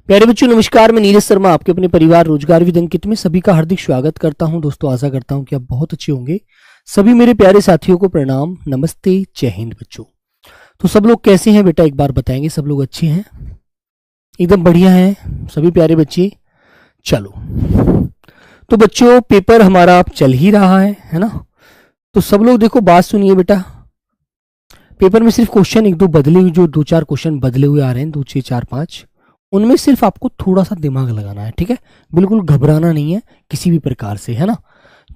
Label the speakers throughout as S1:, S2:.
S1: प्यारे बच्चों नमस्कार, मैं नीरज शर्मा आपके अपने परिवार रोजगार विद अंकित में सभी का हार्दिक स्वागत करता हूं। दोस्तों आशा करता हूं कि आप बहुत अच्छे होंगे। सभी मेरे प्यारे साथियों को प्रणाम, नमस्ते, जय हिंद। बच्चों तो सब लोग कैसे हैं बेटा, एक बार बताएंगे। सब लोग अच्छे हैं, एकदम बढ़िया हैं सभी प्यारे बच्चे। चलो तो बच्चों पेपर हमारा अब चल ही रहा है ना। तो सब लोग देखो बात सुनिए बेटा, पेपर में सिर्फ क्वेश्चन एक दो बदले हुए, जो दो चार क्वेश्चन बदले हुए आ रहे हैं, 2 6 4 5, उनमें सिर्फ आपको थोड़ा सा दिमाग लगाना है, ठीक है। बिल्कुल घबराना नहीं है किसी भी प्रकार से, है ना।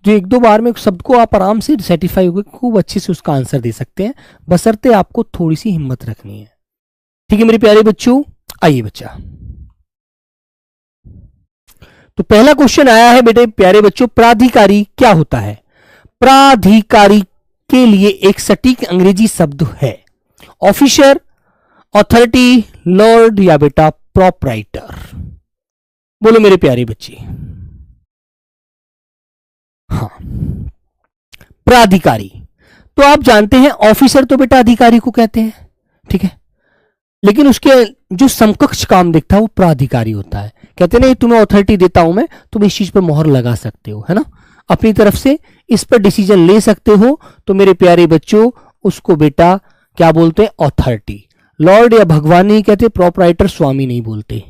S1: जो एक दो बार में शब्द को आप आराम से सेटिस्फाई होकर खूब अच्छे से उसका आंसर दे सकते हैं, बशर्ते आपको थोड़ी सी हिम्मत रखनी है, ठीक है मेरे प्यारे बच्चों। आइए बच्चा, तो पहला क्वेश्चन आया है बेटे प्यारे बच्चों, प्राधिकारी क्या होता है। प्राधिकारी के लिए एक सटीक अंग्रेजी शब्द है। ऑफिसर, अथॉरिटी, लॉर्ड या बेटा प्रोपराइटर। बोलो मेरे प्यारे बच्चे। हाँ, प्राधिकारी तो आप जानते हैं, ऑफिसर तो बेटा अधिकारी को कहते हैं, ठीक है। लेकिन उसके जो समकक्ष काम देखता है वो प्राधिकारी होता है। कहते हैं ना, तुम्हें अथॉरिटी देता हूं मैं, तुम इस चीज पर मोहर लगा सकते हो, है ना, अपनी तरफ से इस पर डिसीजन ले सकते हो। तो मेरे प्यारे बच्चों उसको बेटा क्या बोलते हैं, अथॉरिटी। लॉर्ड या भगवान नहीं कहते, प्रोपराइटर स्वामी नहीं बोलते।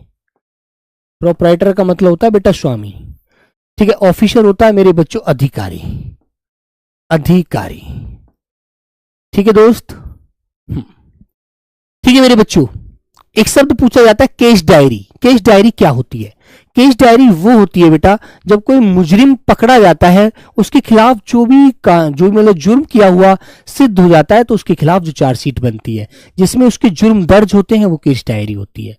S1: प्रोपराइटर का मतलब होता है बेटा स्वामी, ठीक है। ऑफिसर होता है मेरे बच्चों अधिकारी, अधिकारी, ठीक है दोस्त। ठीक है मेरे बच्चों, एक शब्द पूछा जाता है केस डायरी। केस डायरी क्या होती है। केस डायरी वो होती है बेटा जब कोई मुजरिम पकड़ा जाता है, उसके खिलाफ जो मतलब जुर्म किया हुआ सिद्ध हो जाता है, तो उसके खिलाफ जो चार्जशीट बनती है जिसमें उसके जुर्म दर्ज होते हैं, वो केस डायरी होती है,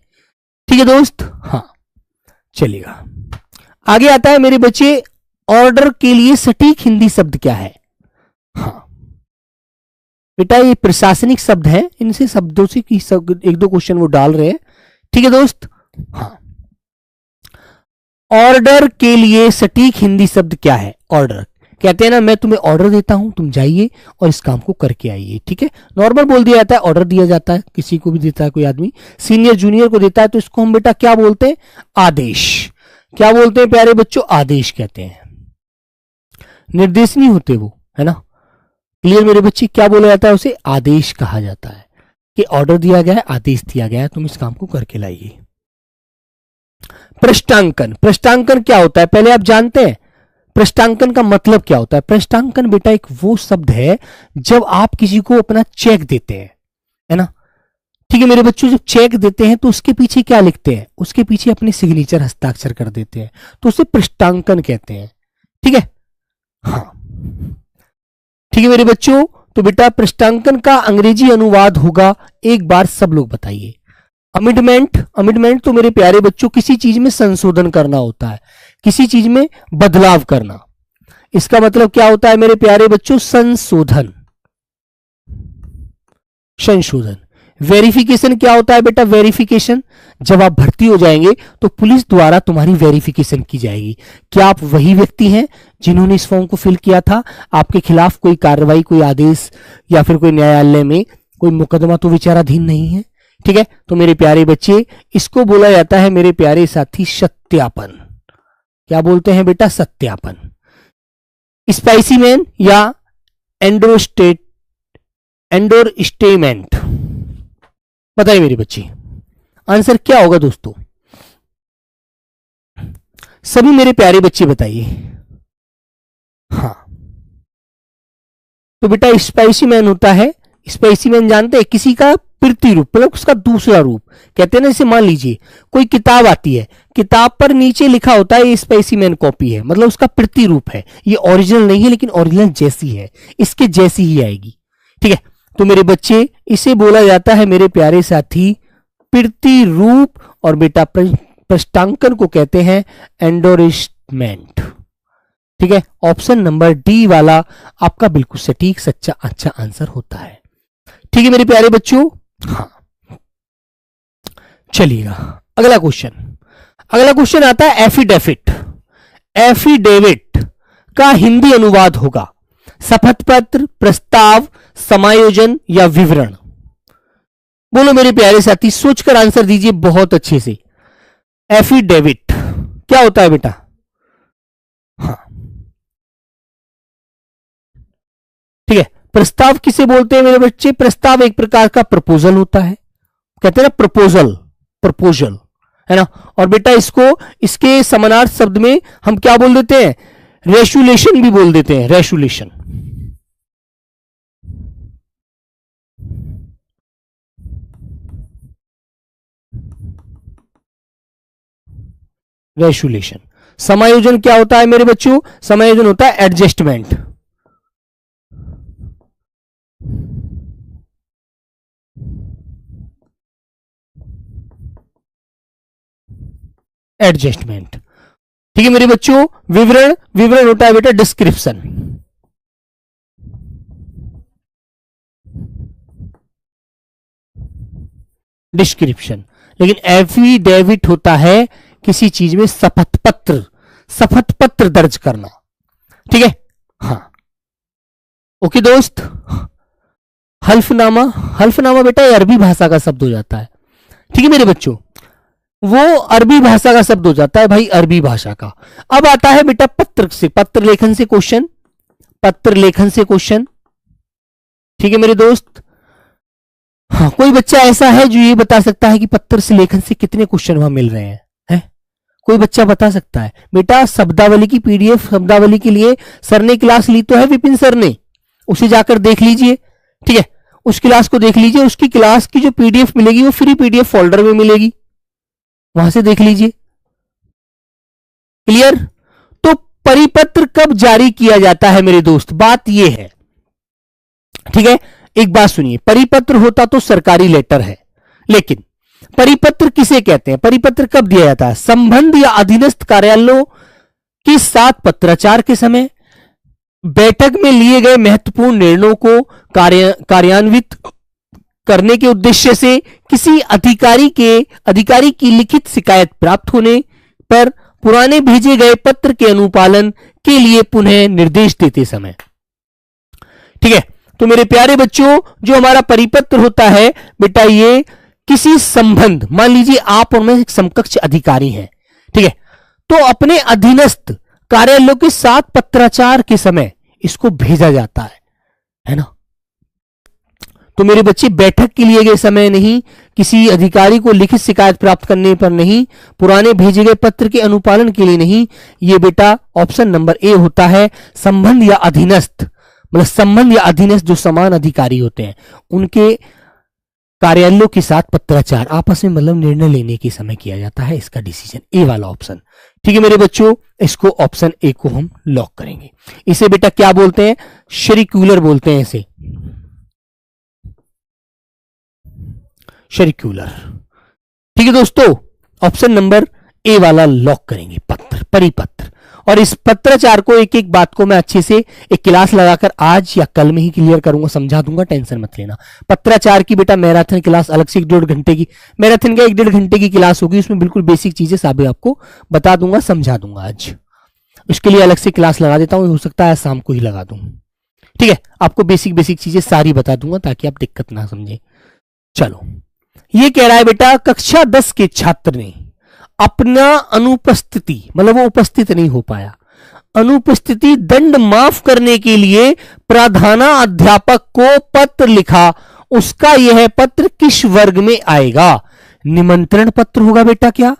S1: ठीक है दोस्त। हाँ चलेगा, आगे आता है मेरे बच्चे, ऑर्डर के लिए सटीक हिंदी शब्द क्या है। हाँ बेटा ये प्रशासनिक शब्द है, इनसे शब्दों से एक दो क्वेश्चन वो डाल रहे हैं, ठीक है दोस्त। हाँ, ऑर्डर के लिए सटीक हिंदी शब्द क्या है। ऑर्डर कहते हैं ना, मैं तुम्हें ऑर्डर देता हूं, तुम जाइए और इस काम को करके आइए, ठीक है। नॉर्मल बोल दिया जाता है, ऑर्डर दिया जाता है, किसी को भी देता है कोई आदमी, सीनियर जूनियर को देता है, तो इसको हम बेटा क्या बोलते हैं, आदेश। क्या बोलते हैं प्यारे बच्चों, आदेश कहते हैं। निर्देश नहीं होते वो, है ना। क्लियर मेरे बच्चे, क्या बोला जाता है उसे, आदेश कहा जाता है कि ऑर्डर दिया गया है, आदेश दिया गया है, तुम इस काम को करके लाइए। पृष्ठांकन, पृष्ठांकन क्या होता है पहले आप जानते हैं। पृष्ठांकन का मतलब क्या होता है। पृष्ठांकन बेटा एक वो शब्द है जब आप किसी को अपना चेक देते हैं, है ना, ठीक है मेरे बच्चों। जब चेक देते हैं तो उसके पीछे क्या लिखते हैं, उसके पीछे अपने सिग्नेचर हस्ताक्षर कर देते हैं, तो उसे पृष्ठांकन कहते हैं, ठीक है। हाँ ठीक है मेरे बच्चों, तो बेटा पृष्ठांकन का अंग्रेजी अनुवाद होगा, एक बार सब लोग बताइए, अमेंडमेंट। अमेंडमेंट तो मेरे प्यारे बच्चों किसी चीज में संशोधन करना होता है, किसी चीज में बदलाव करना। इसका मतलब क्या होता है मेरे प्यारे बच्चों, संशोधन, संशोधन। वेरिफिकेशन क्या होता है बेटा, वेरिफिकेशन जब आप भर्ती हो जाएंगे तो पुलिस द्वारा तुम्हारी वेरिफिकेशन की जाएगी, क्या आप वही व्यक्ति हैं जिन्होंने इस फॉर्म को फिल किया था, आपके खिलाफ कोई कार्रवाई, कोई आदेश या फिर कोई न्यायालय में कोई मुकदमा तो विचाराधीन नहीं है, ठीक है। तो मेरे प्यारे बच्चे इसको बोला जाता है मेरे प्यारे साथी सत्यापन। क्या बोलते हैं बेटा, सत्यापन। स्पाइसीमैन या एंडोरस्टेटमेंट, बताइए मेरे बच्चे आंसर क्या होगा दोस्तों, सभी मेरे प्यारे बच्चे बताइए। हाँ तो बेटा स्पाइसीमैन होता है, स्पाइसीमैन जानते हैं, किसी का प्रतिरूप, मतलब उसका दूसरा रूप। कहते हैं ना, जैसे मान लीजिए कोई किताब आती है, किताब पर नीचे लिखा होता है ये स्पाइसीमैन कॉपी है, मतलब उसका प्रतिरूप है, ये ओरिजिनल नहीं है लेकिन ओरिजिनल जैसी है, इसके जैसी ही आएगी, ठीक है। तो मेरे बच्चे इसे बोला जाता है मेरे प्यारे साथी प्रतिरूप, और बेटा पृष्ठांकन को कहते हैं एंडोर्समेंट, ठीक है। ऑप्शन नंबर डी वाला आपका बिल्कुल सटीक सच्चा अच्छा आंसर होता है, ठीक है मेरे प्यारे बच्चों। हाँ चलिएगा अगला क्वेश्चन। अगला क्वेश्चन आता है एफिडेविट। एफिडेविट का हिंदी अनुवाद होगा शपथ पत्र, प्रस्ताव, समायोजन या विवरण। बोलो मेरे प्यारे साथी, सोचकर आंसर दीजिए बहुत अच्छे से। एफिडेविट क्या होता है बेटा? हाँ, ठीक है। प्रस्ताव किसे बोलते हैं मेरे बच्चे? प्रस्ताव एक प्रकार का प्रपोजल होता है, कहते हैं ना प्रपोजल, प्रपोजल, है ना। और बेटा इसको, इसके समानार्थी शब्द में हम क्या बोल देते हैं? रेशुलेशन भी बोल देते हैं, रेशुलेशन। रेशुलेशन। समायोजन क्या होता है मेरे बच्चों? समायोजन होता है एडजस्टमेंट। एडजस्टमेंट, ठीक है मेरे बच्चों। विवरण, विवरण होता है बेटा डिस्क्रिप्शन। डिस्क्रिप्शन। लेकिन एफिडेविट होता है किसी चीज में शपथ पत्र, शपथ पत्र दर्ज करना, ठीक है। हाँ, ओके दोस्त। हल्फनामा, हल्फनामा बेटा ये अरबी भाषा का शब्द हो जाता है, ठीक है मेरे बच्चों। वो अरबी भाषा का शब्द हो जाता है भाई, अरबी भाषा का। अब आता है बेटा पत्र से, पत्र लेखन से क्वेश्चन, पत्र लेखन से क्वेश्चन, ठीक है मेरे दोस्त। हाँ, कोई बच्चा ऐसा है जो ये बता सकता है कि पत्र से लेखन से कितने क्वेश्चन वहां मिल रहे हैं? है कोई बच्चा बता सकता है? बेटा शब्दावली की पीडीएफ, शब्दावली के लिए सर ने क्लास ली तो है, विपिन सर ने, उसे जाकर देख लीजिए, ठीक है। उस क्लास को देख लीजिए, उसकी क्लास की जो पीडीएफ मिलेगी वो फ्री पीडीएफ फोल्डर में मिलेगी, वहां से देख लीजिए, क्लियर। तो परिपत्र कब जारी किया जाता है मेरे दोस्त? बात यह है, ठीक है। एक बात सुनिए, परिपत्र होता तो सरकारी लेटर है, लेकिन परिपत्र किसे कहते हैं? परिपत्र कब दिया जाता है? संबंध या अधीनस्थ कार्यालयों के साथ पत्राचार के समय, बैठक में लिए गए महत्वपूर्ण निर्णयों को कार्यान्वित करने के उद्देश्य से, किसी अधिकारी की लिखित शिकायत प्राप्त होने पर, पुराने भेजे गए पत्र के अनुपालन के लिए पुनः निर्देश देते समय, ठीक है। तो मेरे प्यारे बच्चों, जो हमारा परिपत्र होता है बेटा, ये किसी संबंध, मान लीजिए आप और मैं एक समकक्ष अधिकारी हैं, ठीक है, तो अपने अधीनस्थ कार्यालयों के साथ पत्राचार के समय इसको भेजा जाता है ना। तो मेरे बच्चे बैठक के लिए गए समय नहीं, किसी अधिकारी को लिखित शिकायत प्राप्त करने पर नहीं, पुराने भेजे गए पत्र के अनुपालन के लिए नहीं, ये बेटा ऑप्शन नंबर ए होता है। संबंध या अधीनस्थ, मतलब संबंध या अधीनस्थ जो समान अधिकारी होते हैं उनके कार्यालयों के साथ पत्राचार आपस में मतलब निर्णय लेने के समय किया जाता है, इसका डिसीजन ए वाला ऑप्शन, ठीक है मेरे बच्चों। इसको ऑप्शन ए को हम लॉक करेंगे। इसे बेटा क्या बोलते हैं? शेरिक्यूलर बोलते हैं इसे, शेरिक्यूलर, ठीक है दोस्तों। ऑप्शन नंबर ए वाला लॉक करेंगे, पत्र, परिपत्र। और इस पत्राचार को, एक एक बात को मैं अच्छे से एक क्लास लगाकर आज या कल में ही क्लियर करूंगा, समझा दूंगा, टेंशन मत लेना। पत्राचार की बेटा मैराथन क्लास अलग से 1-1.5 घंटे की, मैराथन का 1-1.5 घंटे की क्लास होगी, उसमें बिल्कुल बेसिक चीजें साबे आपको बता दूंगा, समझा दूंगा। आज उसके लिए अलग से क्लास लगा देता हूं, हो सकता है शाम को ही लगा दूं, ठीक है। आपको बेसिक बेसिक चीजें सारी बता दूंगा ताकि आप दिक्कत ना समझे। चलो, ये कह रहा है बेटा कक्षा 10 के छात्र ने अपना अनुपस्थिति, मतलब वो उपस्थित नहीं हो पाया, अनुपस्थिति दंड माफ करने के लिए प्रधानाध्यापक को पत्र लिखा, उसका यह पत्र किस वर्ग में आएगा? निमंत्रण पत्र होगा बेटा, क्या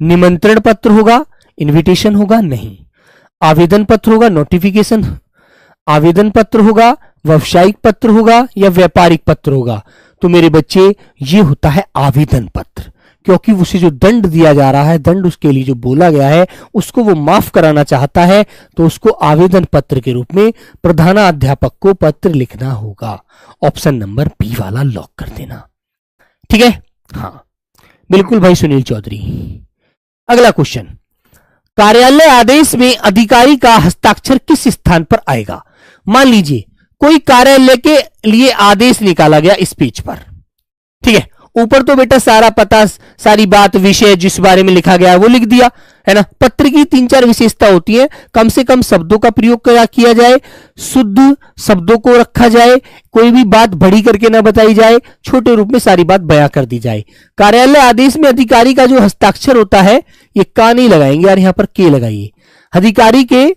S1: निमंत्रण पत्र होगा? इनविटेशन होगा? नहीं। आवेदन पत्र होगा? नोटिफिकेशन आवेदन पत्र होगा? व्यावसायिक पत्र होगा या व्यापारिक पत्र होगा? तो मेरे बच्चे ये होता है आवेदन पत्र, क्योंकि उसे जो दंड दिया जा रहा है, दंड उसके लिए जो बोला गया है उसको वो माफ कराना चाहता है, तो उसको आवेदन पत्र के रूप में प्रधानाध्यापक को पत्र लिखना होगा। ऑप्शन नंबर बी वाला लॉक कर देना, ठीक है। हाँ बिल्कुल भाई सुनील चौधरी। अगला क्वेश्चन, कार्यालय आदेश में अधिकारी का हस्ताक्षर किस स्थान पर आएगा? मान लीजिए कोई कार्यालय के लिए आदेश निकाला गया इस पेज पर, ठीक है, ऊपर तो बेटा सारा पता, सारी बात, विषय जिस बारे में लिखा गया है वो लिख दिया, है ना। पत्र की 3-4 विशेषता होती है, कम से कम शब्दों का प्रयोग किया जाए, शुद्ध शब्दों को रखा जाए, कोई भी बात बड़ी करके ना बताई जाए, छोटे रूप में सारी बात बयां कर दी जाए। कार्यालय आदेश में अधिकारी का जो हस्ताक्षर होता है, ये का नहीं लगाएंगे यार, यहां पर के लगाइए। अधिकारी के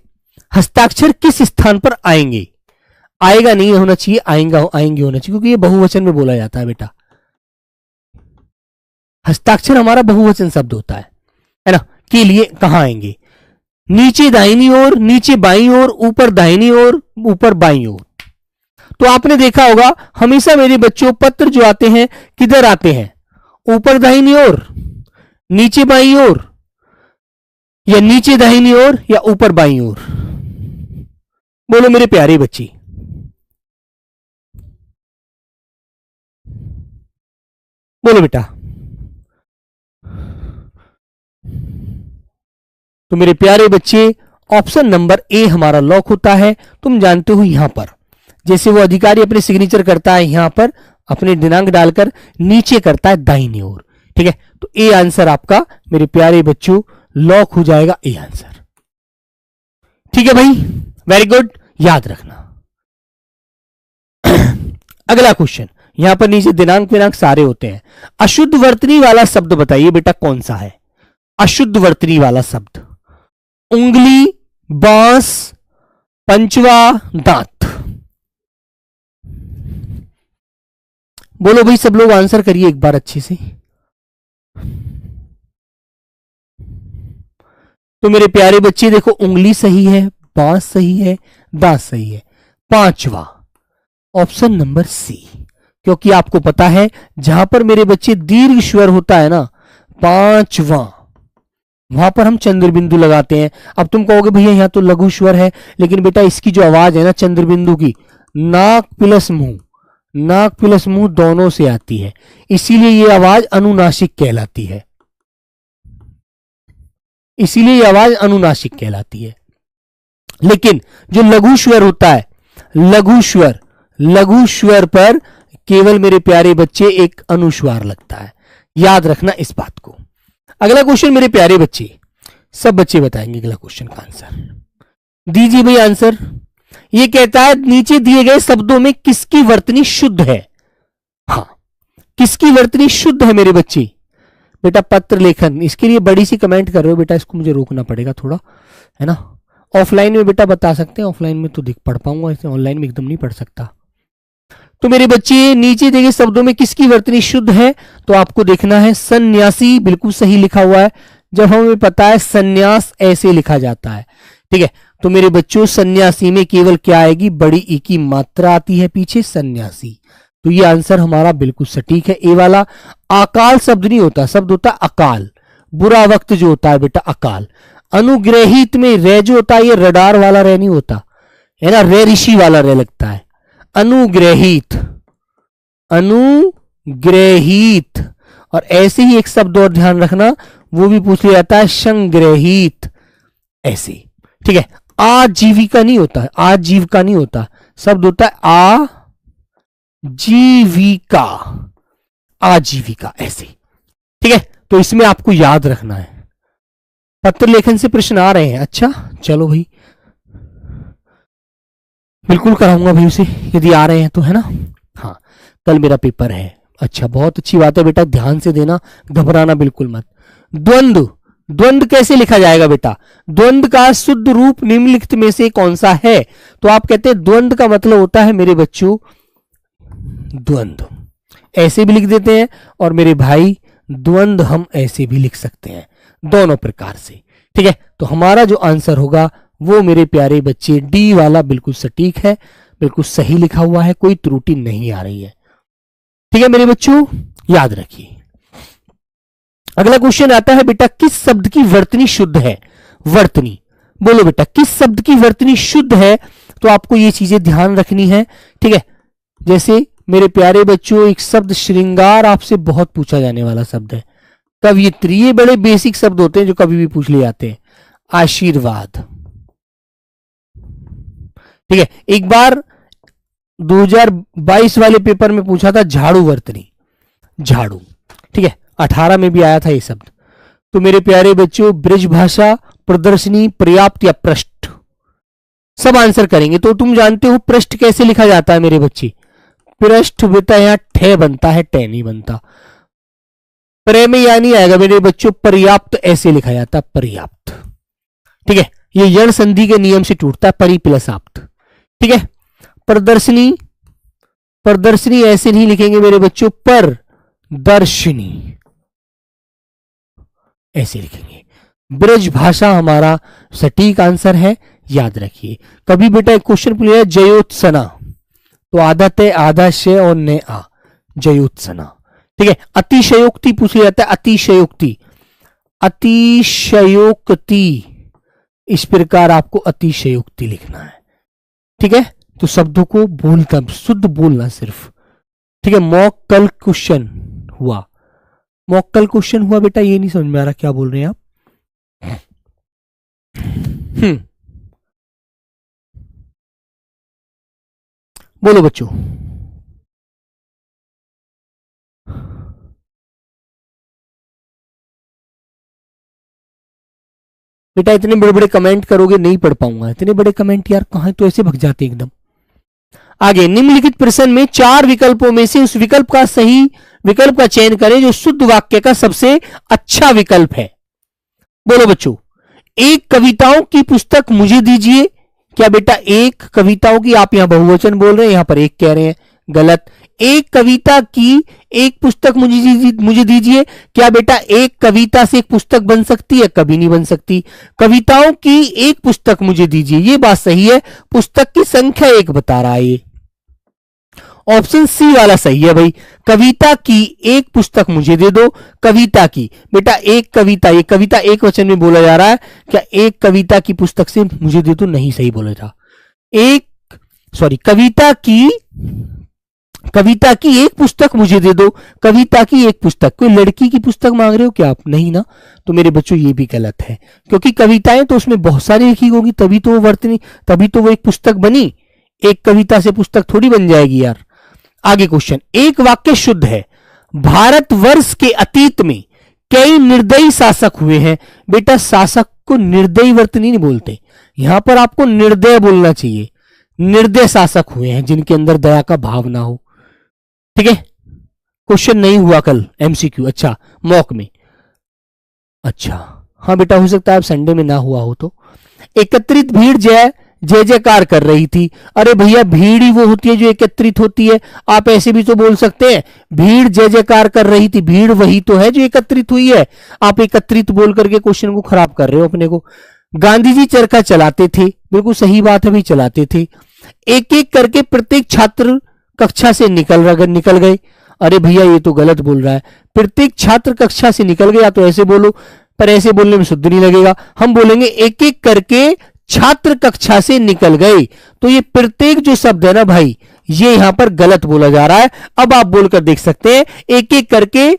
S1: हस्ताक्षर किस स्थान पर आएंगे, आएगा नहीं होना चाहिए, आएंगे होना चाहिए, क्योंकि ये बहुवचन में बोला जाता है बेटा। हस्ताक्षर हमारा बहुवचन शब्द होता है ना। के लिए कहां आएंगे, नीचे दाहिनी ओर, नीचे बाईं ओर, ऊपर दाहिनी ओर, ऊपर बाईं ओर। तो आपने देखा होगा हमेशा मेरे बच्चों पत्र जो आते हैं किधर आते हैं, ऊपर दाहिनी ओर, नीचे बाईं ओर, या नीचे दाहिनी ओर, या ऊपर बाईं ओर। बोलो मेरे प्यारे बच्चे, बोलो बेटा। तो मेरे प्यारे बच्चे ऑप्शन नंबर ए हमारा लॉक होता है। तुम जानते हो यहां पर जैसे वो अधिकारी अपने सिग्नेचर करता है, यहां पर अपने दिनांक डालकर नीचे करता है दाहिनी ओर, ठीक है। तो ए आंसर आपका मेरे प्यारे बच्चों लॉक हो जाएगा, ए आंसर, ठीक है भाई, वेरी गुड, याद रखना। अगला क्वेश्चन, यहां पर नीचे दिनांक सारे होते हैं। अशुद्ध वर्तनी वाला शब्द बताइए बेटा कौन सा है। अशुद्ध वर्तनी वाला शब्द, उंगली, बांस, पंचवा, दांत। बोलो भाई, सब लोग आंसर करिए एक बार अच्छे से। तो मेरे प्यारे बच्चे देखो, उंगली सही है, बांस सही है, दांत सही है। पांचवा ऑप्शन नंबर सी, क्योंकि आपको पता है जहां पर मेरे बच्चे दीर्घ स्वर होता है ना, पांचवा, वहां पर हम चंद्र बिंदु लगाते हैं। अब तुम कहोगे भैया यहां तो लघु स्वर है, लेकिन बेटा इसकी जो आवाज है ना चंद्र बिंदु की, नाक प्लस मुंह, नाक प्लस मुंह दोनों से आती है, इसीलिए ये आवाज अनुनासिक कहलाती है, इसीलिए ये आवाज अनुनासिक कहलाती है। लेकिन जो लघु स्वर होता है, लघु स्वर पर केवल मेरे प्यारे बच्चे एक अनुस्वार लगता है, याद रखना इस बात को। अगला क्वेश्चन मेरे प्यारे बच्चे, सब बच्चे बताएंगे अगला क्वेश्चन का आंसर, दीजिए भाई आंसर। ये कहता है नीचे दिए गए शब्दों में किसकी वर्तनी शुद्ध है। हाँ, किसकी वर्तनी शुद्ध है मेरे बच्चे। बेटा पत्र लेखन, इसके लिए बड़ी सी कमेंट कर रहे हो बेटा, इसको मुझे रोकना पड़ेगा थोड़ा, है ना। ऑफलाइन में बेटा बता सकते हैं, ऑफलाइन में तो पढ़ पाऊंगा, इसे ऑनलाइन में एकदम नहीं पढ़ सकता। तो मेरे बच्चे नीचे दिए गए शब्दों में किसकी वर्तनी शुद्ध है, तो आपको देखना है सन्यासी, बिल्कुल सही लिखा हुआ है। जब हमें पता है सन्यास ऐसे लिखा जाता है, ठीक है। तो मेरे बच्चों सन्यासी में केवल क्या आएगी, बड़ी ई की मात्रा आती है पीछे, सन्यासी। तो ये आंसर हमारा बिल्कुल सटीक है, ए वाला। अकाल शब्द नहीं होता, शब्द होता अकाल, बुरा वक्त जो होता है बेटा अकाल। अनुग्रहित में रे जो होता है, ये रडार वाला रे नहीं होता है ना, रे ऋषि वाला रे लगता है। अनुग्रहित, अनुग्रहित। और ऐसे ही एक शब्द और ध्यान रखना, वो भी पूछ लिया जाता है, संग्रहित, ऐसे, ठीक है। आजीविका नहीं होता है, आजीविका नहीं होता, शब्द होता है आजीविका, आजीविका, ऐसे, ठीक है। तो इसमें आपको याद रखना है, पत्र लेखन से प्रश्न आ रहे हैं। अच्छा चलो भाई, बिल्कुल कराऊंगा भाई उसे, यदि आ रहे हैं तो, है ना। हाँ, कल मेरा पेपर है। अच्छा, बहुत अच्छी बात है बेटा, ध्यान से देना, घबराना बिल्कुल मत। द्वंद्व, द्वंद्व कैसे लिखा जाएगा बेटा। द्वंद्व का शुद्ध रूप निम्नलिखित में से कौन सा है। तो आप कहते हैं द्वंद्व का मतलब होता है मेरे बच्चों द्वंद्व, ऐसे भी लिख देते हैं, और मेरे भाई द्वंद्व हम ऐसे भी लिख सकते हैं, दोनों प्रकार से, ठीक है। तो हमारा जो आंसर होगा वो मेरे प्यारे बच्चे डी वाला बिल्कुल सटीक है, बिल्कुल सही लिखा हुआ है, कोई त्रुटि नहीं आ रही है, ठीक है मेरे बच्चों, याद रखिए। अगला क्वेश्चन आता है बेटा, किस शब्द की वर्तनी शुद्ध है। वर्तनी, बोलो बेटा किस शब्द की वर्तनी शुद्ध है। तो आपको ये चीजें ध्यान रखनी है, ठीक है। जैसे मेरे प्यारे बच्चों, एक शब्द श्रृंगार आपसे बहुत पूछा जाने वाला शब्द है। कवियत्री, ये बड़े बेसिक शब्द होते हैं जो कभी भी पूछ लिए जाते हैं। आशीर्वाद, ठीक है। एक बार 2022 वाले पेपर में पूछा था झाड़ू वर्तनी। झाड़ू। ठीक है, 18 में भी आया था ये शब्द। तो मेरे प्यारे बच्चों, ब्रज भाषा, प्रदर्शनी, पर्याप्त या पृष्ठ, सब आंसर करेंगे। तो तुम जानते हो पृष्ठ कैसे लिखा जाता है मेरे बच्चे? पृष्ठ बेटा यहां ठे बनता है, टे नहीं बनता। प्रे में या नहीं आएगा मेरे बच्चों, पर्याप्त ऐसे लिखा जाता है, पर्याप्त। ठीक है, ये यण संधि के नियम से टूटता है, परि प्लस आप्त। ठीक है, प्रदर्शनी, प्रदर्शनी ऐसे नहीं लिखेंगे मेरे बच्चों, पर दर्शनी ऐसे लिखेंगे। ब्रज भाषा हमारा सटीक आंसर है, याद रखिए। कभी बेटा एक क्वेश्चन पूछ लिया जयोत्सना, तो आधा ते आधा शय और ने आ, जयोत्सना। ठीक है, अतिशयोक्ति पूछ लिया जाता है, अतिशयोक्ति, अतिशयोक्ति, इस प्रकार आपको अतिशयोक्ति लिखना है। ठीक है, तो शब्दों को बोलता शुद्ध बोलना सिर्फ। ठीक है, मॉक कल क्वेश्चन हुआ, मॉक कल क्वेश्चन हुआ बेटा, ये नहीं समझ में आ रहा क्या बोल रहे हैं आप। बोलो बच्चों। बेटा इतने बड़े बड़े कमेंट करोगे नहीं पढ़ पाऊंगा, इतने बड़े कमेंट यार कहां, तो ऐसे भग जाते एकदम। आगे, निम्नलिखित प्रश्न में 4 विकल्पों में से उस विकल्प का सही विकल्प का चयन करें जो शुद्ध वाक्य का सबसे अच्छा विकल्प है। बोलो बच्चों। एक कविताओं की पुस्तक मुझे दीजिए, क्या बेटा एक कविताओं की, आप यहां बहुवचन बोल रहे हैं, यहां पर एक कह रहे हैं, गलत। एक कविता की एक पुस्तक मुझे दीजिए, क्या बेटा एक कविता से एक पुस्तक बन सकती है? कभी नहीं बन सकती। कविताओं की एक पुस्तक मुझे दीजिए, ये बात सही है, पुस्तक की संख्या 1 बता रहा है ये। ऑप्शन सी वाला सही है भाई, कविता की एक पुस्तक मुझे दे दो। कविता की बेटा एक कविता, ये कविता एक वचन में बोला जा रहा है, क्या एक कविता की पुस्तक से मुझे दे दो? नहीं, सही बोला जा, कविता की एक पुस्तक मुझे दे दो, कविता की एक पुस्तक। कोई लड़की की पुस्तक मांग रहे हो क्या आप? नहीं ना, तो मेरे बच्चों ये भी गलत है, क्योंकि कविताएं तो उसमें बहुत सारी लिखी होगी, तभी तो वो वर्तनी, तभी तो वो एक पुस्तक बनी। एक कविता से पुस्तक थोड़ी बन जाएगी यार। आगे क्वेश्चन, एक वाक्य शुद्ध है, भारतवर्ष के अतीत में कई निर्दयी शासक हुए हैं। बेटा शासक को निर्दयी वर्तनी नहीं बोलते, यहां पर आपको निर्दय बोलना चाहिए। निर्दय शासक हुए हैं जिनके अंदर दया का भाव ना हो। ठीक है, क्वेश्चन नहीं हुआ कल एमसीक्यू, अच्छा मॉक में, अच्छा हाँ बेटा हो सकता है आप संडे में ना हुआ हो तो। एकत्रित भीड़ जय जयकार कर रही थी। अरे भैया भीड़ ही वो होती है जो एकत्रित होती है, आप ऐसे भी तो बोल सकते हैं भीड़ जय जयकार कर रही थी, भीड़ वही तो है जो एकत्रित हुई है। आप एकत्रित बोल करके क्वेश्चन को खराब कर रहे हो अपने को। गांधी जी चरखा चलाते थे, बिल्कुल सही बात है भाई, चलाते थे। एक एक करके प्रत्येक छात्र कक्षा से निकल गए। अरे भैया ये तो गलत बोल रहा है, प्रत्येक छात्र कक्षा से निकल गया तो ऐसे बोलो, पर ऐसे बोलने में शुद्ध नहीं लगेगा। हम बोलेंगे एक एक करके छात्र कक्षा से निकल गए, तो ये प्रत्येक जो शब्द है ना भाई, ये यहां पर गलत बोला जा रहा है। अब आप बोलकर देख सकते हैं एक एक करके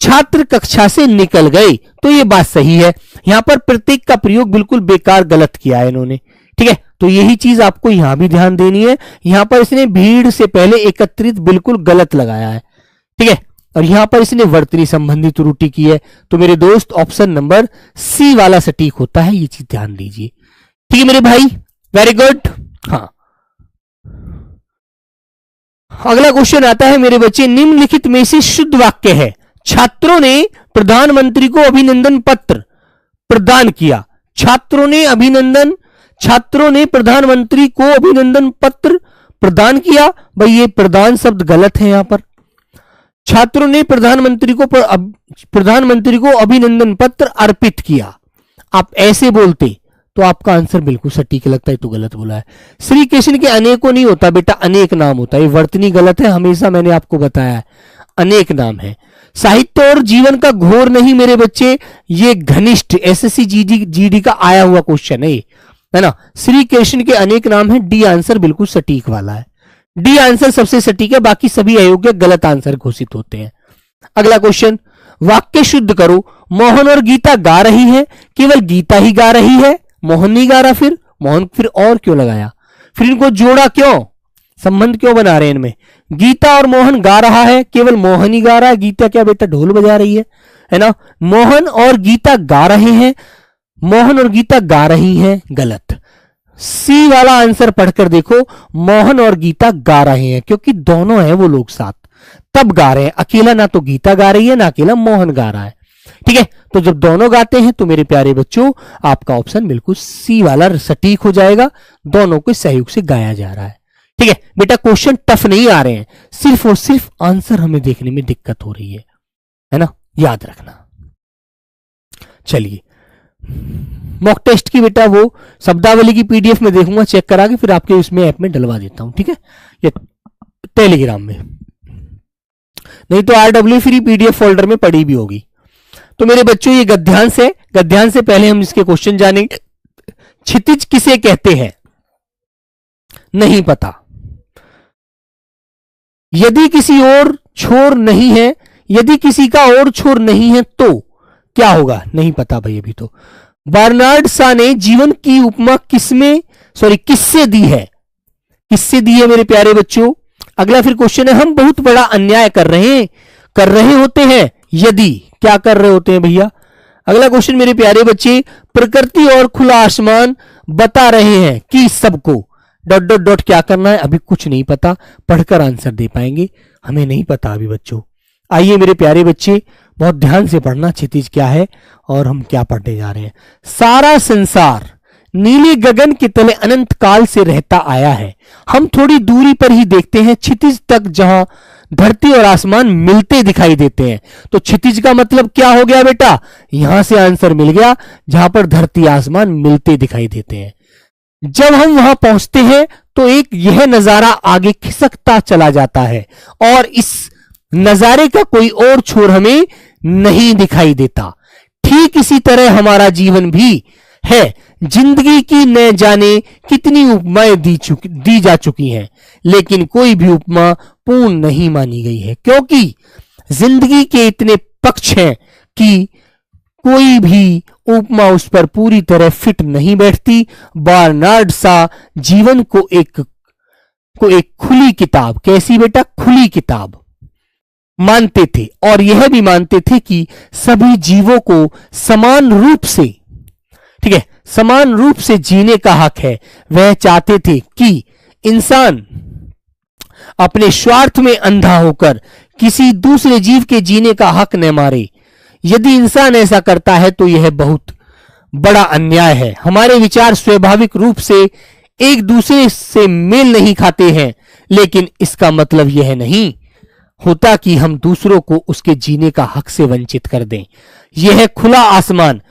S1: छात्र कक्षा से निकल गए, तो ये बात सही है। यहां पर प्रत्येक का प्रयोग बिल्कुल बेकार गलत किया है इन्होंने। ठीक है, तो यही चीज आपको यहां भी ध्यान देनी है। यहां पर इसने भीड़ से पहले एकत्रित बिल्कुल गलत लगाया है। ठीक है, और यहां पर इसने वर्तनी संबंधी त्रुटि की है। तो मेरे दोस्त ऑप्शन नंबर सी वाला सटीक होता है, ये चीज ध्यान दीजिए। ठीक है मेरे भाई, वेरी गुड। हाँ, अगला क्वेश्चन आता है मेरे बच्चे, निम्नलिखित में से शुद्ध वाक्य है, छात्रों ने प्रधानमंत्री को अभिनंदन पत्र प्रदान किया। छात्रों ने प्रधानमंत्री को अभिनंदन पत्र प्रदान किया। भाई ये प्रदान शब्द गलत है यहां पर। छात्रों ने प्रधानमंत्री को अभिनंदन पत्र अर्पित किया। आप ऐसे बोलते तो आपका आंसर बिल्कुल सटीक लगता है, तो गलत बोला है। श्री कृष्ण के अनेकों नहीं होता बेटा, अनेक नाम होता है। ये वर्तनी गलत है, हमेशा मैंने आपको बताया है, अनेक नाम है। साहित्य और जीवन का घोर नहीं मेरे बच्चे, ये घनिष्ठ एसएससी जीडी का आया हुआ क्वेश्चन है ना। श्री कृष्ण के अनेक नाम है, डी आंसर बिल्कुल सटीक वाला है। डी आंसर सबसे सटीक है, बाकी सभी अयोग्य गलत आंसर घोषित होते हैं। अगला क्वेश्चन, वाक्य शुद्ध करो। मोहन और गीता गा रही है, केवल गीता ही गा रही है, मोहन नहीं गा रहा। फिर मोहन फिर और क्यों लगाया, फिर इनको जोड़ा क्यों, संबंध क्यों बना रहे हैं इनमें। गीता और मोहन गा रहा है, केवल मोहन ही गा रहा है, गीता क्या बेटा ढोल बजा रही है ना। मोहन और गीता गा रहे हैं, मोहन और गीता गा रही हैं, गलत। सी वाला आंसर पढ़कर देखो, मोहन और गीता गा रहे हैं, क्योंकि दोनों हैं वो लोग साथ, तब गा रहे हैं। अकेला ना तो गीता गा रही है ना अकेला मोहन गा रहा है, ठीक है। तो जब दोनों गाते हैं तो मेरे प्यारे बच्चों आपका ऑप्शन बिल्कुल सी वाला सटीक हो जाएगा, दोनों को सहयोग से गाया जा रहा है, ठीक है बेटा। क्वेश्चन टफ नहीं आ रहे हैं, सिर्फ और सिर्फ आंसर हमें देखने में दिक्कत हो रही है ना, याद रखना। चलिए मॉक टेस्ट की बेटा वो शब्दावली की पीडीएफ में देखूंगा, चेक करा के फिर आपके इसमें ऐप में डलवा देता हूं, ठीक है, ये टेलीग्राम में, नहीं तो RW फ्री पीडीएफ फोल्डर में पड़ी भी होगी। तो मेरे बच्चों ये गद्यांश से पहले हम इसके क्वेश्चन जानेंगे। क्षितिज किसे कहते हैं? नहीं पता। यदि किसी और छोर नहीं है, यदि किसी का और छोर नहीं है तो क्या होगा? नहीं पता भाई अभी तो। बर्नार्ड शॉ ने जीवन की उपमा किससे दी है? किससे दी है मेरे प्यारे बच्चों? अगला फिर क्वेश्चन है, हम बहुत बड़ा अन्याय कर रहे होते हैं यदि, क्या कर रहे होते हैं भैया? अगला क्वेश्चन मेरे प्यारे बच्चे, प्रकृति और खुला आसमान बता रहे हैं कि सबको डॉट डॉट डॉट क्या करना है? अभी कुछ नहीं पता, पढ़कर आंसर दे पाएंगे, हमें नहीं पता अभी बच्चों। आइए मेरे प्यारे बच्चे बहुत ध्यान से पढ़ना, क्षितिज क्या है और हम क्या पढ़ने जा रहे हैं। सारा संसार नीले गगन के तले अनंत काल से रहता आया है, हम थोड़ी दूरी पर ही देखते हैं क्षितिज तक जहां धरती और आसमान मिलते दिखाई देते हैं। तो क्षितिज का मतलब क्या हो गया बेटा? यहां से आंसर मिल गया, जहां पर धरती आसमान मिलते दिखाई देते हैं। जब हम वहां पहुंचते हैं तो एक यह नजारा आगे खिसकता चला जाता है और इस नजारे का कोई और छोर हमें नहीं दिखाई देता। ठीक इसी तरह हमारा जीवन भी है। जिंदगी की न जाने कितनी उपमाएं दी जा चुकी हैं, लेकिन कोई भी उपमा पूर्ण नहीं मानी गई है, क्योंकि जिंदगी के इतने पक्ष हैं कि कोई भी उपमा उस पर पूरी तरह फिट नहीं बैठती। बर्नार्ड शॉ जीवन को एक खुली किताब, कैसी बेटा? खुली किताब मानते थे, और यह भी मानते थे कि सभी जीवों को समान रूप से, ठीक है, समान रूप से जीने का हक है। वह चाहते थे कि इंसान अपने स्वार्थ में अंधा होकर किसी दूसरे जीव के जीने का हक न मारे। यदि इंसान ऐसा करता है तो यह बहुत बड़ा अन्याय है। हमारे विचार स्वाभाविक रूप से एक दूसरे से मेल नहीं खाते हैं, लेकिन इसका मतलब यह नहीं होता कि हम दूसरों को उसके जीने का हक से वंचित कर दें। यह खुला आसमान,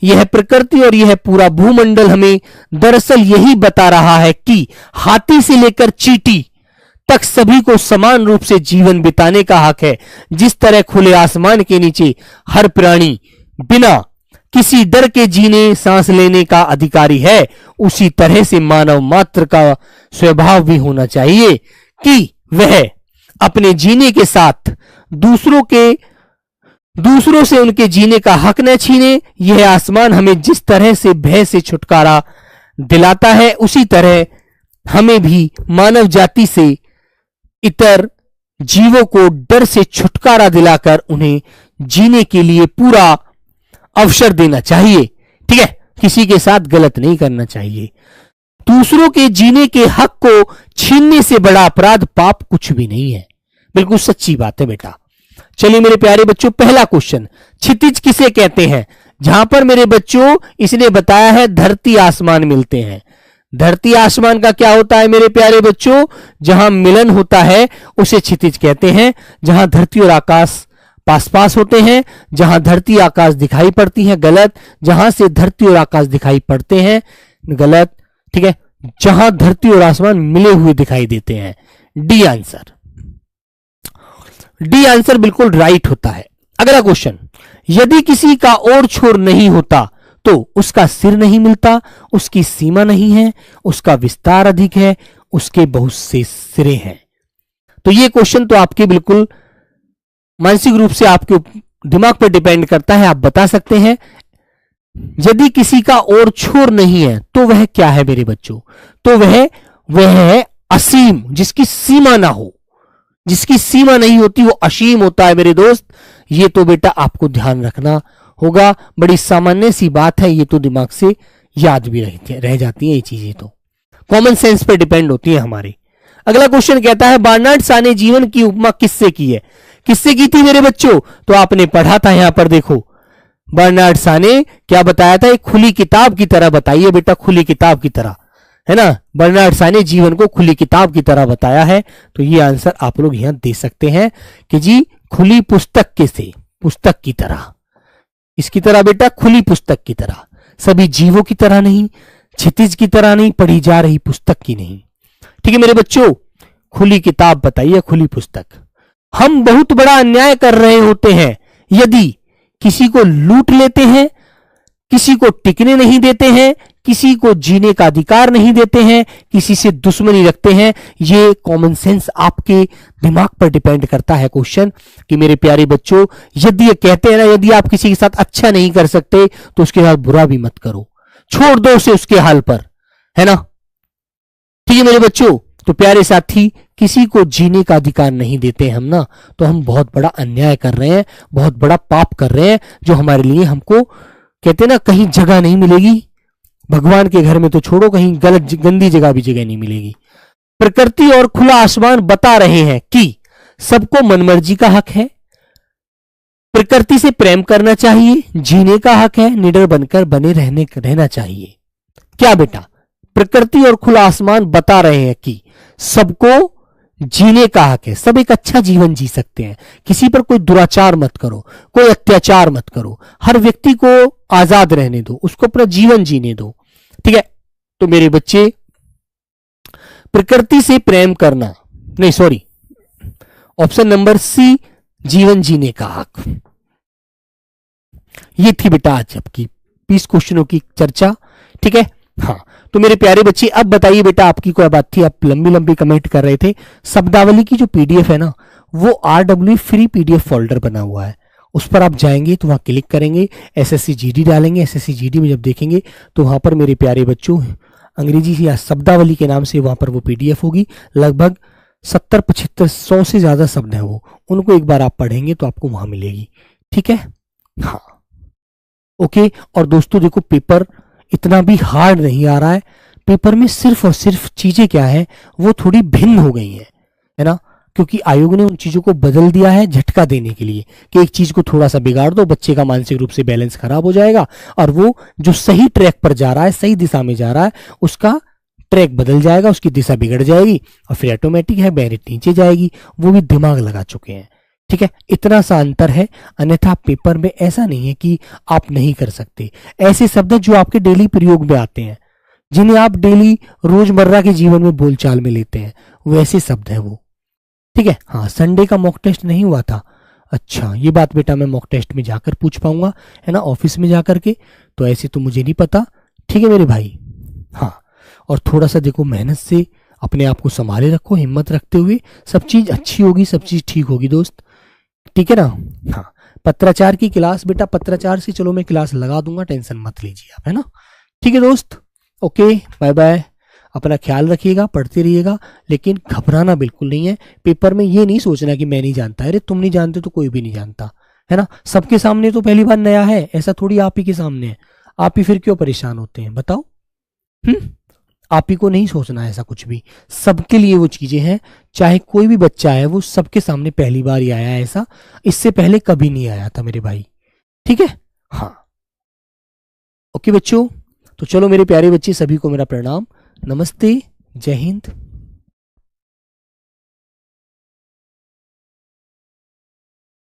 S1: यह प्रकृति और यह पूरा भूमंडल हमें दरअसल यही बता रहा है कि हाथी से लेकर चींटी तक सभी को समान रूप से जीवन बिताने का हक है। जिस तरह खुले आसमान के नीचे हर प्राणी बिना किसी डर के जीने सांस लेने का अधिकारी है, उसी तरह से मानव मात्र का स्वभाव भी होना चाहिए कि वह अपने जीने के साथ दूसरों से उनके जीने का हक न छीने। यह आसमान हमें जिस तरह से भय से छुटकारा दिलाता है, उसी तरह हमें भी मानव जाति से इतर जीवों को डर से छुटकारा दिलाकर उन्हें जीने के लिए पूरा अवसर देना चाहिए, ठीक है, किसी के साथ गलत नहीं करना चाहिए। दूसरों के जीने के हक को छीनने से बड़ा अपराध पाप कुछ भी नहीं है। बिल्कुल सच्ची बात है बेटा। चलिए मेरे प्यारे बच्चों, पहला क्वेश्चन, क्षितिज किसे कहते हैं? जहां पर मेरे बच्चों इसने बताया है धरती आसमान मिलते हैं। धरती आसमान का क्या होता है मेरे प्यारे बच्चों? जहां मिलन होता है उसे क्षितिज कहते हैं। जहां धरती और आकाश पास पास होते हैं, जहां धरती आकाश दिखाई पड़ती है, गलत। जहां से धरती और आकाश दिखाई पड़ते हैं, गलत, ठीक है। जहां धरती और आसमान मिले हुए दिखाई देते हैं, डी आंसर। डी आंसर बिल्कुल राइट होता है। अगला क्वेश्चन, यदि किसी का और छोर नहीं होता तो उसका सिर नहीं मिलता, उसकी सीमा नहीं है, उसका विस्तार अधिक है, उसके बहुत से सिरे हैं। तो ये क्वेश्चन तो आपके बिल्कुल मानसिक रूप से आपके दिमाग पर डिपेंड करता है, आप बता सकते हैं। यदि किसी का और छोर नहीं है तो वह क्या है मेरे बच्चों? तो वह है असीम, जिसकी सीमा ना हो, जिसकी सीमा नहीं होती वो असीम होता है मेरे दोस्त। ये तो बेटा आपको ध्यान रखना होगा, बड़ी सामान्य सी बात है, ये तो दिमाग से याद भी रह जाती है ये चीजें, तो कॉमन सेंस पे डिपेंड होती है हमारे। अगला क्वेश्चन कहता है बर्नार्ड शॉ ने जीवन की उपमा किससे की है? किससे की थी मेरे बच्चों? तो आपने पढ़ा था, यहां पर देखो बर्नार्ड शॉ ने क्या बताया था, एक खुली किताब की तरह बताइए बेटा, खुली किताब की तरह, है ना। बर्नार्ड शॉ ने जीवन को खुली किताब की तरह बताया है, तो ये आंसर आप लोग यहां दे सकते हैं कि जी खुली पुस्तक के से, पुस्तक की तरह, इसकी तरह बेटा, खुली पुस्तक की तरह, सभी जीवों की तरह नहीं, क्षितिज की तरह नहीं, पढ़ी जा रही पुस्तक की नहीं। ठीक है मेरे बच्चों, खुली किताब बताइए, खुली पुस्तक। हम बहुत बड़ा अन्याय कर रहे होते हैं यदि किसी को लूट लेते हैं, किसी को टिकने नहीं देते हैं, किसी को जीने का अधिकार नहीं देते हैं, किसी से दुश्मनी रखते हैं। ये कॉमन सेंस आपके दिमाग पर डिपेंड करता है क्वेश्चन कि मेरे प्यारे बच्चों, यदि ये कहते हैं ना, यदि आप किसी के साथ अच्छा नहीं कर सकते तो उसके साथ बुरा भी मत करो, छोड़ दो उसे उसके हाल पर, है ना। ठीक है मेरे बच्चों, तो प्यारे साथी, किसी को जीने का अधिकार नहीं देते हम ना, तो हम बहुत बड़ा अन्याय कर रहे हैं, बहुत बड़ा पाप कर रहे हैं, जो हमारे लिए, हमको कहते हैं ना, कहीं जगह नहीं मिलेगी, भगवान के घर में तो छोड़ो, कहीं गलत गंदी जगह भी जगह नहीं मिलेगी। प्रकृति और खुला आसमान बता रहे हैं कि सबको मनमर्जी का हक है, प्रकृति से प्रेम करना चाहिए, जीने का हक है, निडर बनकर बने रहना चाहिए। क्या बेटा, प्रकृति और खुला आसमान बता रहे हैं कि सबको जीने का हक है, सब एक अच्छा जीवन जी सकते हैं, किसी पर कोई दुराचार मत करो, कोई अत्याचार मत करो, हर व्यक्ति को आजाद रहने दो, उसको अपना जीवन जीने दो। ठीक है, तो मेरे बच्चे, प्रकृति से प्रेम करना, नहीं सॉरी, ऑप्शन नंबर सी, जीवन जीने का हक। ये थी बेटा आज आपकी 20 क्वेश्चनों की चर्चा। ठीक है, हाँ, तो मेरे प्यारे बच्चे, अब बताइए बेटा, आपकी कोई बात थी, आप लंबी लंबी कमेंट कर रहे थे। शब्दावली की जो पीडीएफ है ना, वो RW फ्री पीडीएफ फोल्डर बना हुआ है, उस पर आप जाएंगे तो वहां क्लिक करेंगे, SSC GD डालेंगे, SSC GD में जब देखेंगे तो वहां पर मेरे प्यारे बच्चों अंग्रेजी या शब्दावली के नाम से वहां पर वो पीडीएफ होगी। लगभग 70-75-100 से ज्यादा शब्द है वो, उनको एक बार आप पढ़ेंगे तो आपको वहां मिलेगी। ठीक है, हाँ, ओके। और दोस्तों देखो, पेपर इतना भी हार्ड नहीं आ रहा है, पेपर में सिर्फ और सिर्फ चीजें क्या है, वो थोड़ी भिन्न हो गई है ना, क्योंकि आयोग ने उन चीजों को बदल दिया है झटका देने के लिए कि एक चीज को थोड़ा सा बिगाड़ दो, बच्चे का मानसिक रूप से बैलेंस खराब हो जाएगा, और वो जो सही ट्रैक पर जा रहा है, सही दिशा में जा रहा है, उसका ट्रैक बदल जाएगा, उसकी दिशा बिगड़ जाएगी, और फिर ऑटोमेटिक है मेरिट नीचे जाएगी। वो भी दिमाग लगा चुके हैं। ठीक है, इतना सा अंतर है, अन्यथा पेपर में ऐसा नहीं है कि आप नहीं कर सकते। ऐसे शब्द जो आपके डेली प्रयोग में आते हैं, जिन्हें आप डेली रोजमर्रा के जीवन में बोलचाल में लेते हैं, वैसे शब्द है वो। ठीक है, हाँ, संडे का मॉक टेस्ट नहीं हुआ था, अच्छा ये बात बेटा मैं मॉक टेस्ट में जाकर पूछ पाऊंगा, है ना, ऑफिस में जाकर के, तो ऐसे तो मुझे नहीं पता। ठीक है मेरे भाई, हाँ, और थोड़ा सा देखो, मेहनत से अपने आप को संभाले रखो, हिम्मत रखते हुए, सब चीज अच्छी होगी, सब चीज ठीक होगी दोस्त। ठीक है ना, हाँ, पत्राचार की क्लास बेटा, पत्राचार से चलो मैं क्लास लगा दूंगा, टेंशन मत लीजिए आप, है ना। ठीक है दोस्त, ओके, बाय बाय, अपना ख्याल रखिएगा, पढ़ते रहिएगा, लेकिन घबराना बिल्कुल नहीं है। पेपर में ये नहीं सोचना कि मैं नहीं जानता, अरे तुम नहीं जानते तो कोई भी नहीं जानता, है ना। सबके सामने तो पहली बार नया है, ऐसा थोड़ी आप ही के सामने है, आप ही फिर क्यों परेशान होते हैं बताओ। आप ही को नहीं सोचना है ऐसा कुछ भी, सबके लिए वो चीजें हैं, चाहे कोई भी बच्चा है, वो सबके सामने पहली बार ही आया है, ऐसा इससे पहले कभी नहीं आया था मेरे भाई। ठीक है, हाँ, ओके बच्चों, तो चलो मेरे प्यारे बच्चे, सभी को मेरा प्रणाम, नमस्ते, जय हिंद।